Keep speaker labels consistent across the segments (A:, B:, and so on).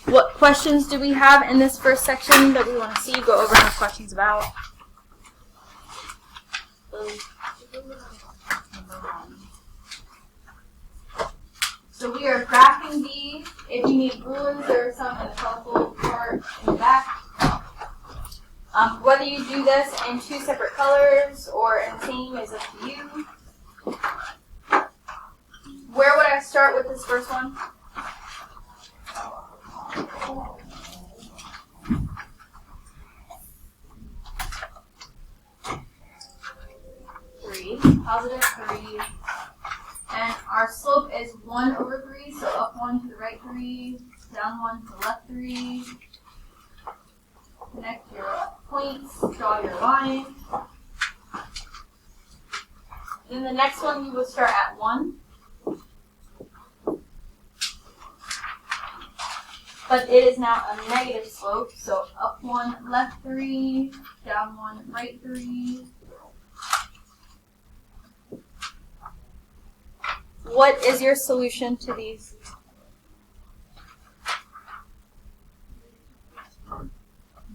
A: What questions do we have in this first section that we want to see? Go over and have questions about. So we are graphing these. If you need rulers, there are some in the colorful part in the back. Whether you do this in two separate colors or in the same is up to you. Where would I start with this first one? Positive 3. And our slope is 1 over 3, so up 1 to the right 3, down 1 to the left 3. Connect your points, draw your line. Then the next one you would start at 1. But it is now a negative slope, so up 1, left 3, down 1, right 3. What is your solution to these?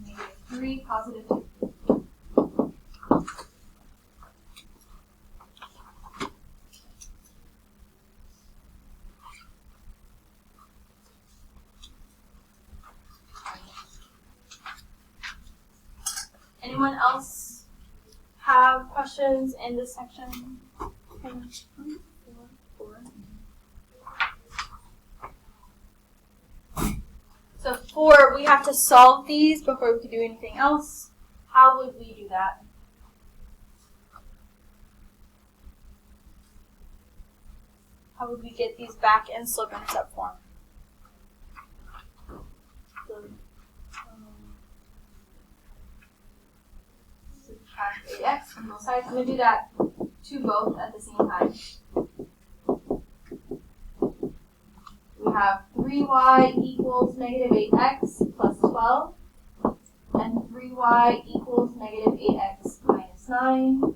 A: Negative 3, positive 2. Anyone else have questions in this section? So 4, we have to solve these before we can do anything else. How would we do that? How would we get these back in slope-intercept form? Subtract 8x from both sides. I'm going to do that to both at the same time. We have 3y equals negative 8x plus 12, and 3y equals negative 8x minus 9.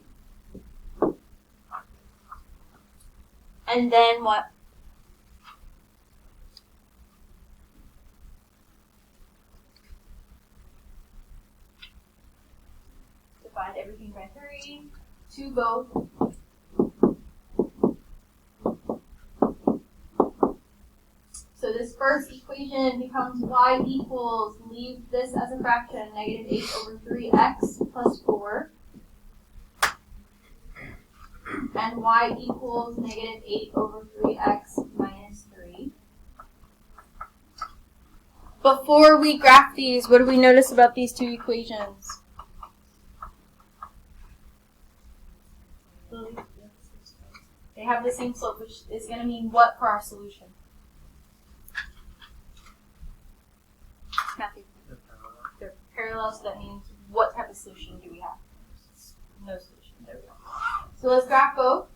A: And then what? Divide everything by 3 to both. So this first equation becomes y equals, leave this as a fraction, negative 8 over 3x plus 4. And y equals negative 8 over 3x minus 3. Before we graph these, what do we notice about these two equations? They have the same slope, which is going to mean what for our solution? Matthew. They're parallel, so that means what type of solution do we have? No solution. There we go. So let's graph both.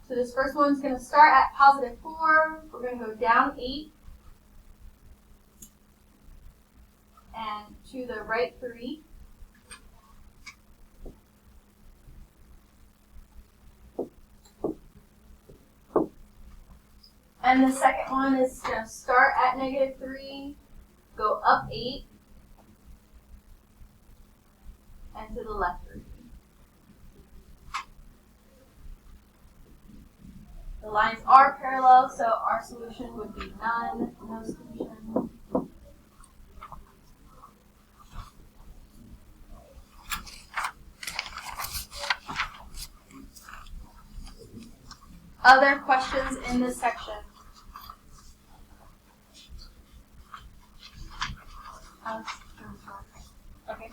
A: So this first one's going to start at positive 4. We're going to go down 8. And to the right 3. And the second one is going to start at negative 3. Go up 8, and to the left 3. The lines are parallel, so our solution would be none, no solution. Other questions in this section? Okay. Okay.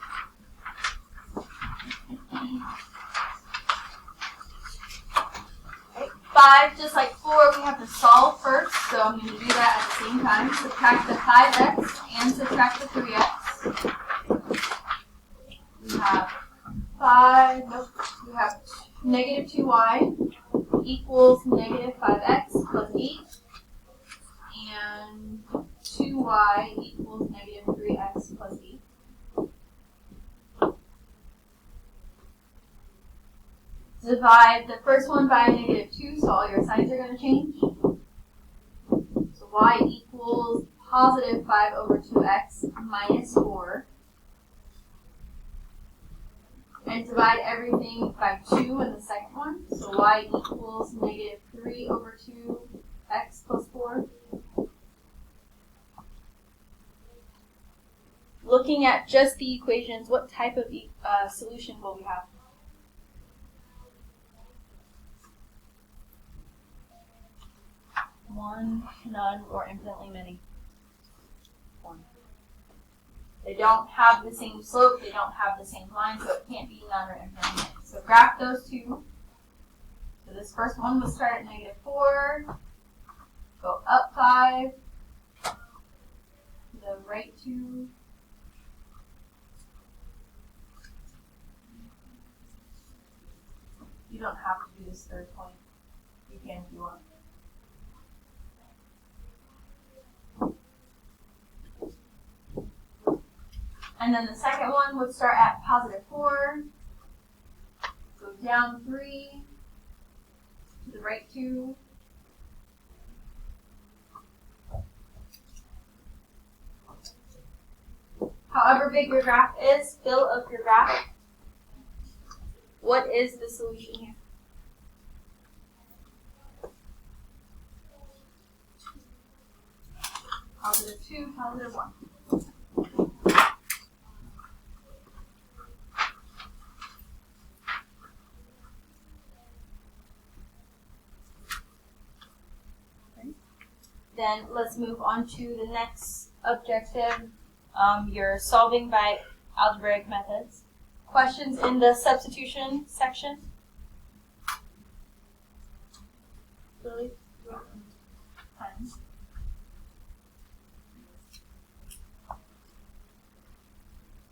A: 5, just like 4, we have to solve first, so I'm going to do that at the same time. Subtract the 5x and subtract the 3x. We have 5, nope, we have negative 2y equals negative 5x plus 8, and 2y equals negative 3x plus 8. Divide the first one by negative 2, so all your signs are going to change. So y equals positive 5 over 2x minus 4. And divide everything by 2 in the second one. So y equals negative 3 over 2x plus 4. Looking at just the equations, what type of solution will we have? One, none, or infinitely many? One. They don't have the same slope, they don't have the same line, so it can't be none or infinitely many. So graph those two. So this first one will start at negative 4, go up 5, the right 2, you don't have to do this third point. You can if you want. And then the second one would start at positive 4, go down 3, to the right 2, however big your graph is, fill up your graph. What is the solution here? Positive 2, positive 1. Then let's move on to the next objective. You're solving by algebraic methods. Questions in the substitution section? Lily?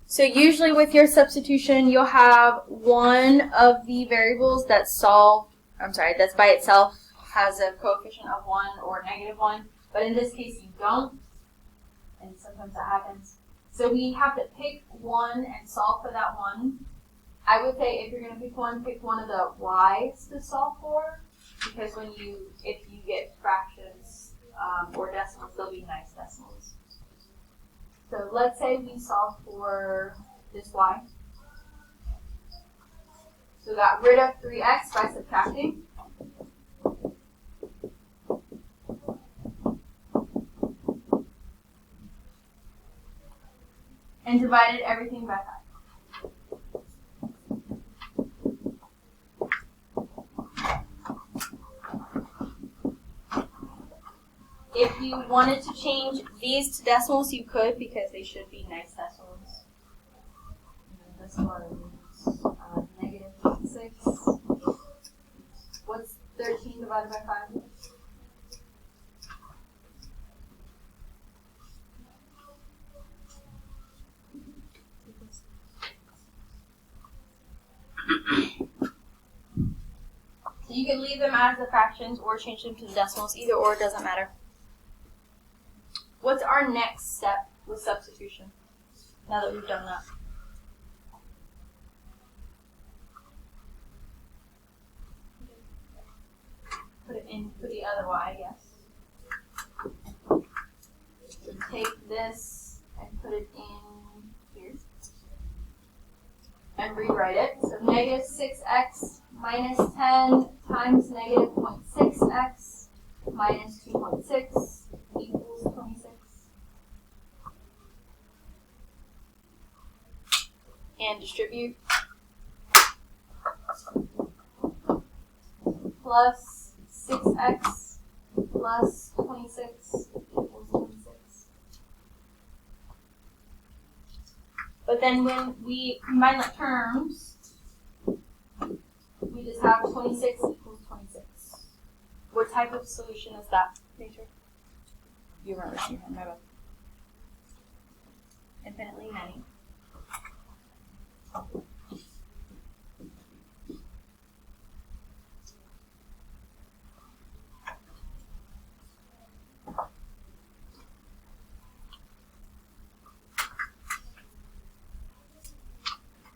A: So usually with your substitution, you'll have one of the variables that's by itself has a coefficient of 1 or negative 1, but in this case you don't, and sometimes that happens. So we have to pick one and solve for that one. I would say if you're going to pick one of the y's to solve for, because if you get fractions or decimals, they'll be nice decimals. So let's say we solve for this y. So we got rid of 3x by subtracting. And divided everything by 5. If you wanted to change these to decimals, you could, because they should be nice decimals. And this was negative 6. What's 13 divided by 5? So you can leave them as the fractions or change them to the decimals. Either or, doesn't matter. What's our next step with substitution, now that we've done that? Put it in for the other y, I guess. So take this and put it in here. And rewrite it. So negative 6x minus 10 times negative 0.6x minus 2.6 equals 26. And distribute. Plus 6x plus 26 equals 26. But then when we combine the terms, we just have 26 equals 26. What type of solution is that? Nature? You weren't listening, my bad. Infinitely many.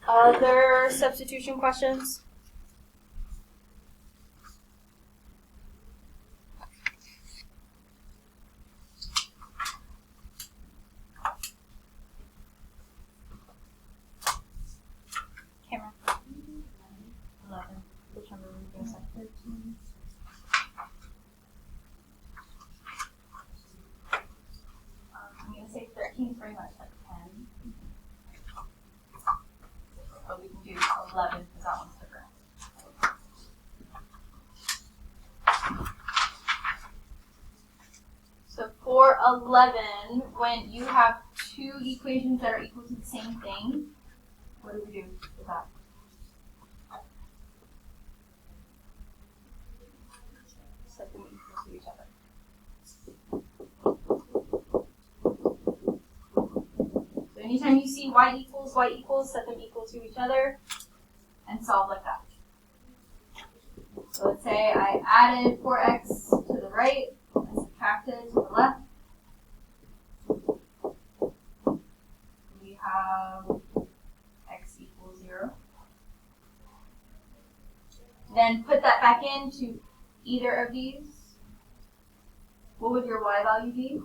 A: Other substitution questions? pretty much like 10. But we can do 11 because that one's different. So for 11, when you have two equations that are equal to the same thing, what do we do with that? Set them equal to each other. So anytime you see y equals, set them equal to each other and solve like that. So let's say I added 4x to the right and subtracted to the left. We have x equals 0. Then put that back into either of these. What would your y value be?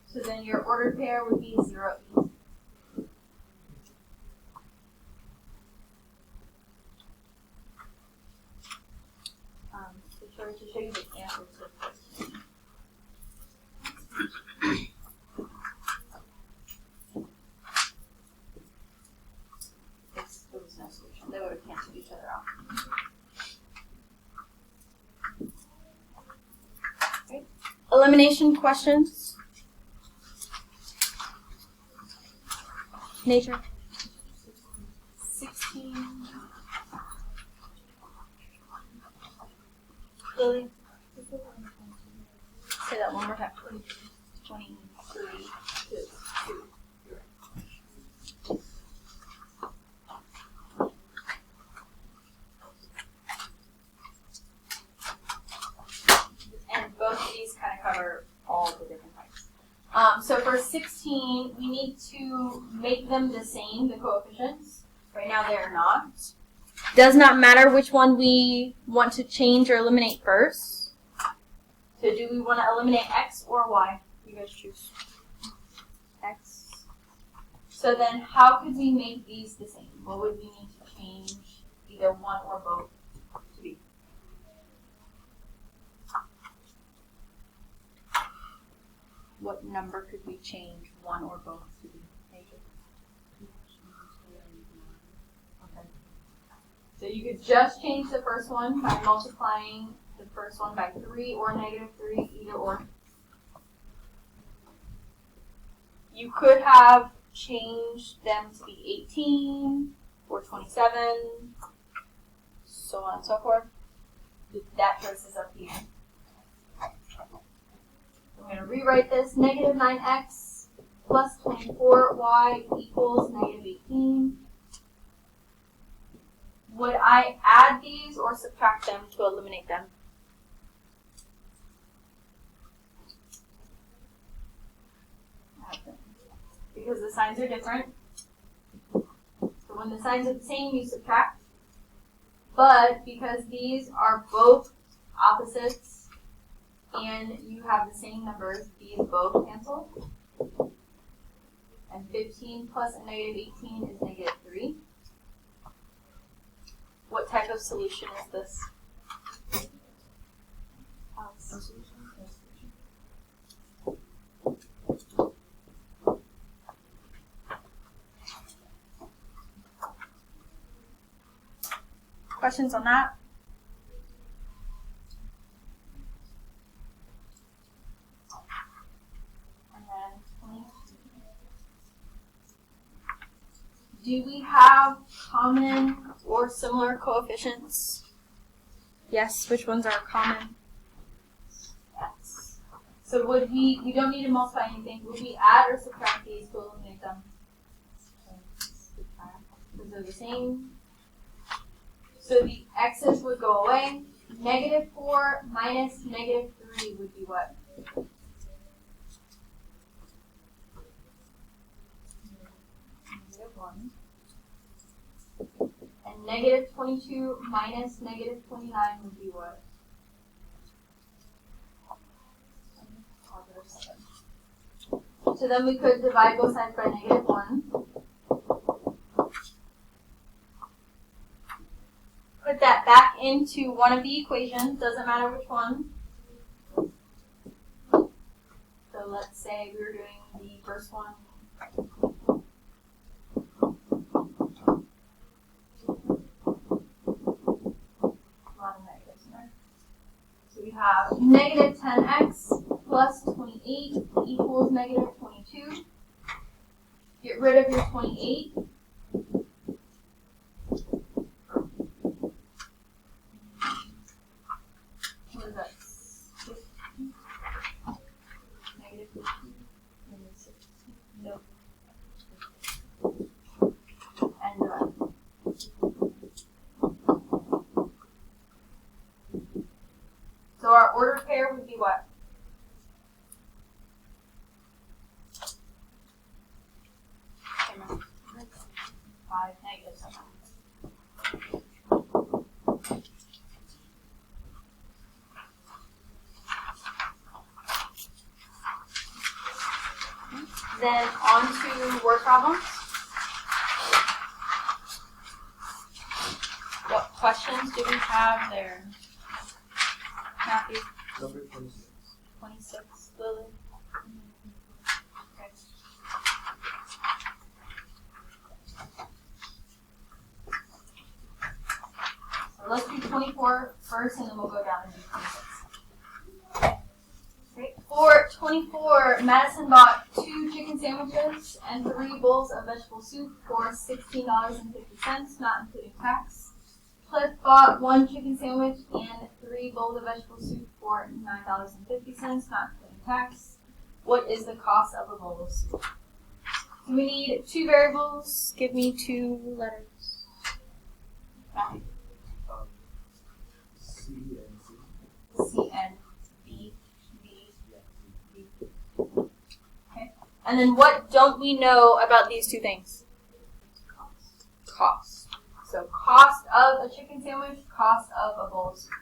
A: So then your ordered pair would be 0, 8. To show you the answer to the question. There was no solution. They would have canceled each other out. Okay. Elimination questions. Nature. 16. Lily. Say that one more time. 23. 2. And both of these kind of cover all the different types. So for 16, we need to make them the same, the coefficients. Right now they're not. Does not matter which one we want to change or eliminate first. So do we want to eliminate x or y? You guys choose. X. So then how could we make these the same? What would we need to change either one or both to be? What number could we change one or both to be? Okay. So you could just change the first one by multiplying the first one by 3 or -3, either or. You could have changed them to be 18 or 27, so on and so forth. That choice is up to you. I'm going to rewrite this. -9x plus 24y equals -18. Would I add these or subtract them to eliminate them? Add them. Because the signs are different. So when the signs are the same, you subtract. But because these are both opposites and you have the same numbers, these both cancel. And 15 plus a -18 is -3. What type of solution is this? Questions on that? And then 22. Do we have common or similar coefficients? Yes, which ones are common? Yes. So would we don't need to multiply anything, would we add or subtract these to eliminate them? Because they're the same. So the x's would go away. -4 minus -3 would be what? -1. And -22 minus -29 would be what? So then we could divide both sides by -1. Put that back into one of the equations, doesn't matter which one. So let's say we were doing the first one. A lot of negatives in there. So we have -10x plus 28 equals -22. Get rid of your 28. What is that? 50? -50? -60? Nope. And so our order pair would be what? Five -7. Then on to word problems. What questions do we have there? Matthew?
B: Number 26.
A: 26, Lily? Okay. So let's do 24 first, and then we'll go down and do 26. Great. For 24, Madison bought 2 chicken sandwiches and 3 bowls of vegetable soup for $16.50, not including tax. Cliff bought 1 chicken sandwich and 3 bowls of vegetable soup for $9.50, not including tax. What is the cost of a bowl of soup? So we need 2 variables. Give me 2 letters. Matthew.
B: C and C.
A: C and B. B. B. Okay. And then what don't we know about these 2 things? Cost. So cost of a chicken sandwich, cost of a bowl of soup.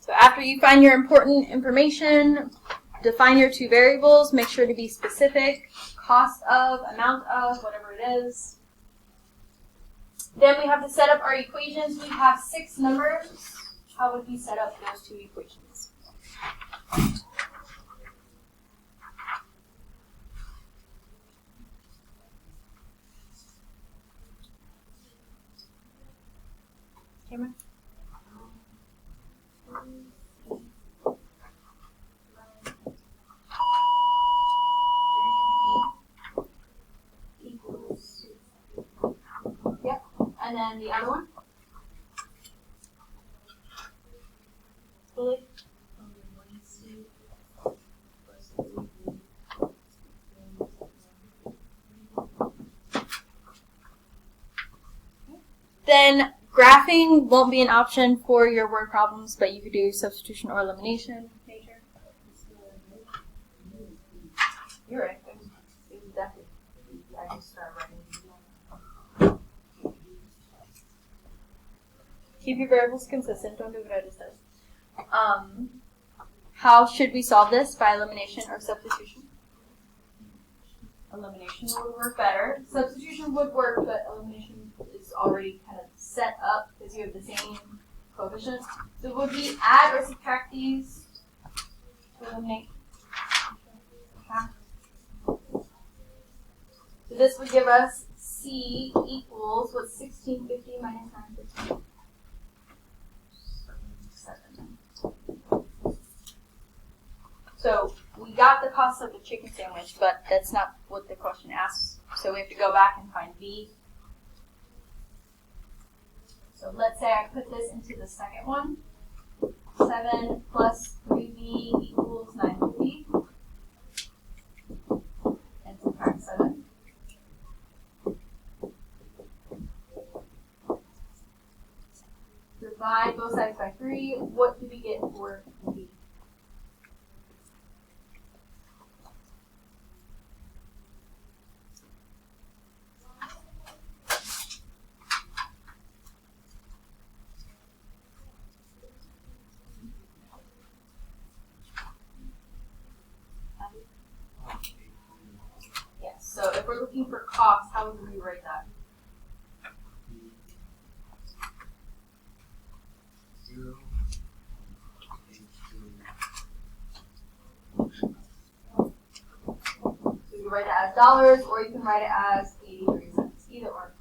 A: So after you find your important information, define your 2 variables, make sure to be specific, cost of, amount of, whatever it is. Then we have to set up our equations. We have 6 numbers. How would we set up those 2 equations? Cameron? And then the other one? Lily? Then graphing won't be an option for your word problems, but you could do substitution or elimination. Major. You're right. It was definitely. I just started writing. Keep your variables consistent. Don't do what I just said. How should we solve this? By elimination or substitution? Elimination would work better. Substitution would work, but elimination is already kind of set up because you have the same coefficients. So would we add or subtract these to eliminate? So this would give us C equals what's 1650 minus 950? 7. So we got the cost of the chicken sandwich, but that's not what the question asks. So we have to go back and find B. So let's say I put this into the second one. 7 plus 3B equals 950. And subtract 7. Divide both sides by 3. What do we get for B? looking for cost, how would we write that?
B: Zero.
A: So you can write it as dollars, or you can write it as 83 cents, either or.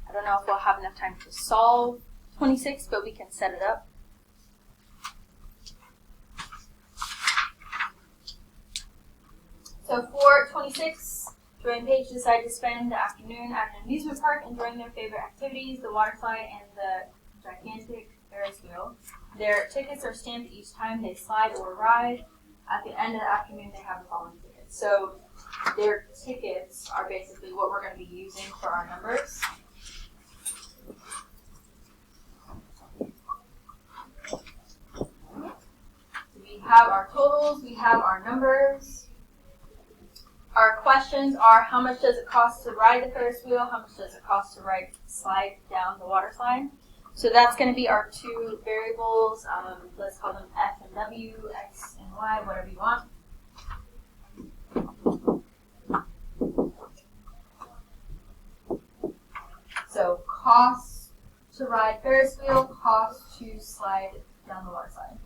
A: I don't know if we'll have enough time to solve 26, but we can set it up. So for 26, Joy and Paige decide to spend the afternoon at an amusement park enjoying their favorite activities, the water slide and the gigantic Ferris wheel. Their tickets are stamped each time they slide or ride. At the end of the afternoon, they have the following tickets. So their tickets are basically what we're going to be using for our numbers. We have our totals, we have our numbers. Our questions are, how much does it cost to ride the Ferris wheel? How much does it cost to slide down the water slide? So that's going to be our two variables. Let's call them F and W, X and Y, whatever you want. So cost to ride Ferris wheel, cost to slide down the water slide.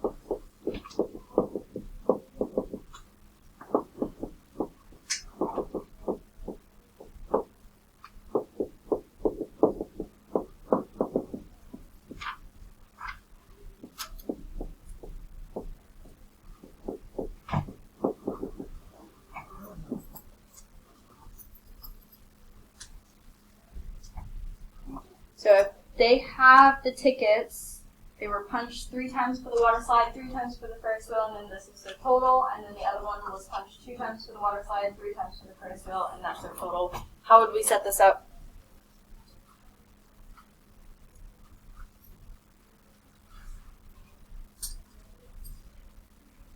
A: So if they have the tickets, they were punched 3 times for the water slide, 3 times for the Ferris wheel, and then this is their total, and then the other one was punched 2 times for the water slide, 3 times for the Ferris wheel, and that's their total. How would we set this up?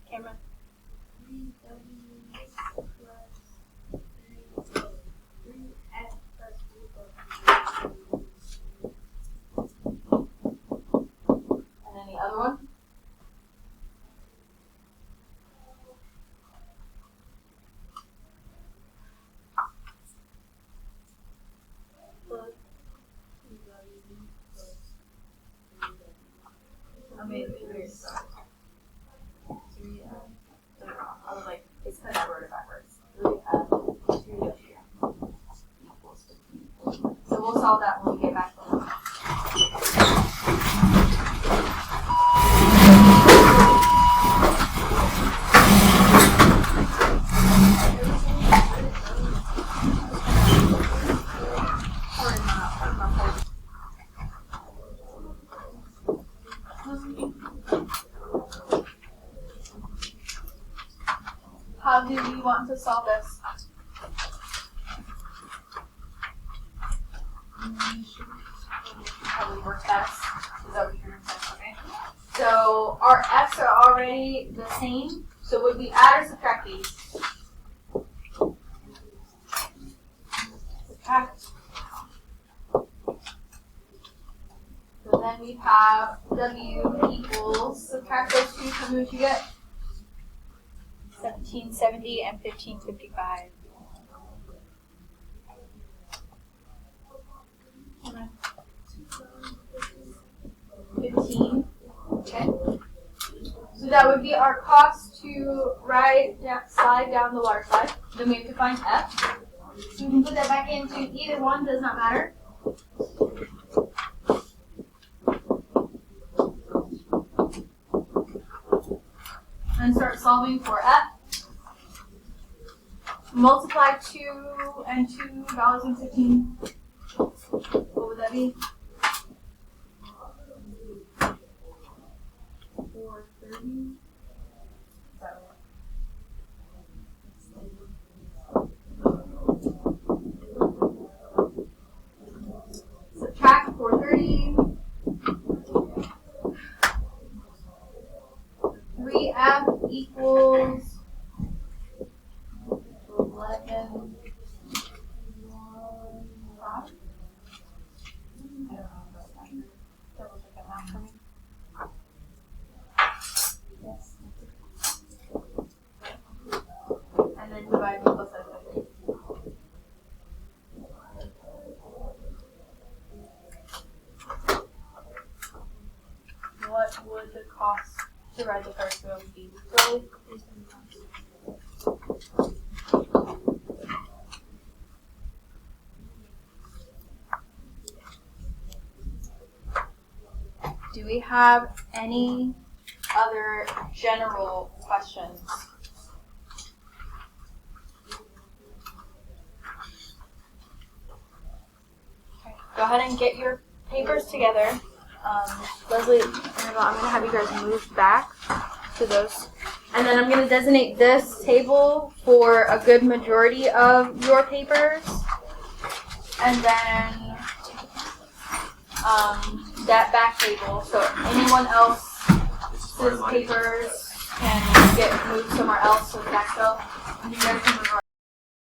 A: Cameron? And then the other one? I made it weird. I was like, it's because I wrote it backwards. 3F, 2W equals 15. So we'll solve that when we get back to it. How do we want to solve this? Probably work best. Is that what you're going to say? Okay. So our F's are already the same. So would we add or subtract these? Subtract. So then we have W equals, subtract those two, tell me what you get.
C: 1770 and 1555.
A: Okay. 15. Okay. So that would be our cost to slide down the water slide. Then we have to find F. So we can put that back into either one, does not matter. And start solving for F. Multiply 2 and $2.15. What would that be? 430. Subtract 430. 3F equals 11. Double check that math for me. Yes.
C: would the cost to ride the Ferris wheel be? Do we have any other general questions? Okay, go ahead and get your papers together. Leslie, Annabelle, I'm going to have you guys move back to those. And then I'm going to designate this table for a good majority of your papers. And then that back table, so anyone else's papers can get moved somewhere else to the back shelf. And you guys can move